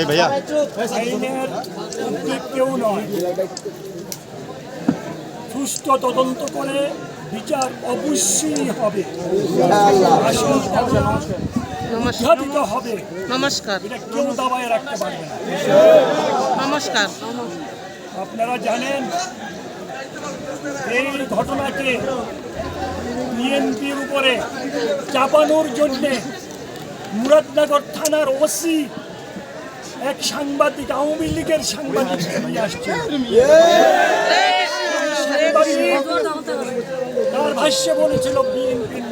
এই ভাইয়া আইনের ঊর্ধ্বে কেউ নয়। সুষ্ঠু তদন্ত করে বিচার অবশ্যই হবে, আসল ঘটনা উদ্ঘাটিত হবে। নমস্কার। এটা কেউ দাবায় রাখতে পারবে না। নমস্কার। আপনারা জানেন এই ঘটনাকে বিএনপির উপরে চাপানোর জন্যে মুরাদনগর থানার ওসি এক সাংবাদিক, আওয়ামী লীগের সাংবাদিক নিয়ে আসছে। তার ভাষ্যে বলেছিল বিএনপির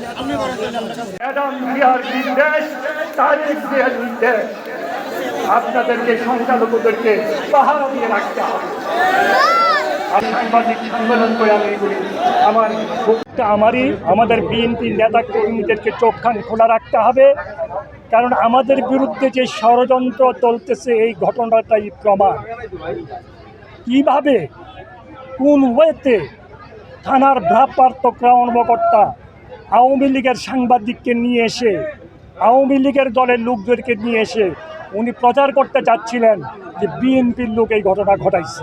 আপনাদেরকে সংখ্যালঘুদেরকে পাহারা দিয়ে রাখতে হবে। সাংবাদিক সম্মেলন করে আমি বলি আমাদের বিএনপির নেতা কর্মীদেরকে চোখ কান খোলা রাখতে হবে, কারণ আমাদের বিরুদ্ধে যে ষড়যন্ত্র চলতেছে এই ঘটনাটাই প্রমাণ। কিভাবে কোন ওয়েতে থানার ভারপ্রাপ্ত কর্মকর্তা আওয়ামী লীগের সাংবাদিককে নিয়ে এসে, আওয়ামী লীগের দলের লোকদেরকে নিয়ে এসে উনি প্রচার করতে চাচ্ছিলেন যে বিএনপির লোক এই ঘটনা ঘটাইছে।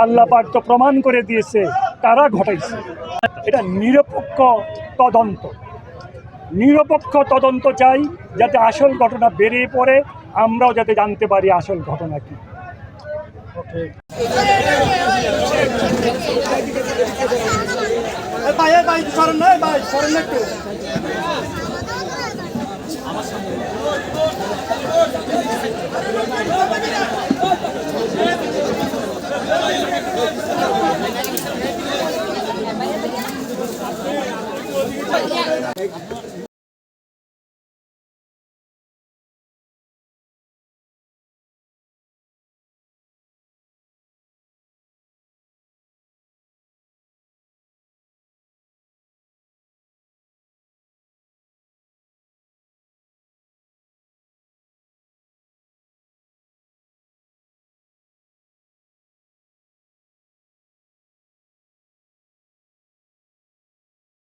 আল্লাহ পাক তো প্রমাণ করে দিয়েছে তারা ঘটাইছে। এটা নিরপেক্ষ তদন্ত চাই, যাতে আসল ঘটনা বেরিয়ে পড়ে, আমরাও যাতে জানতে পারি আসল ঘটনা কি। একটু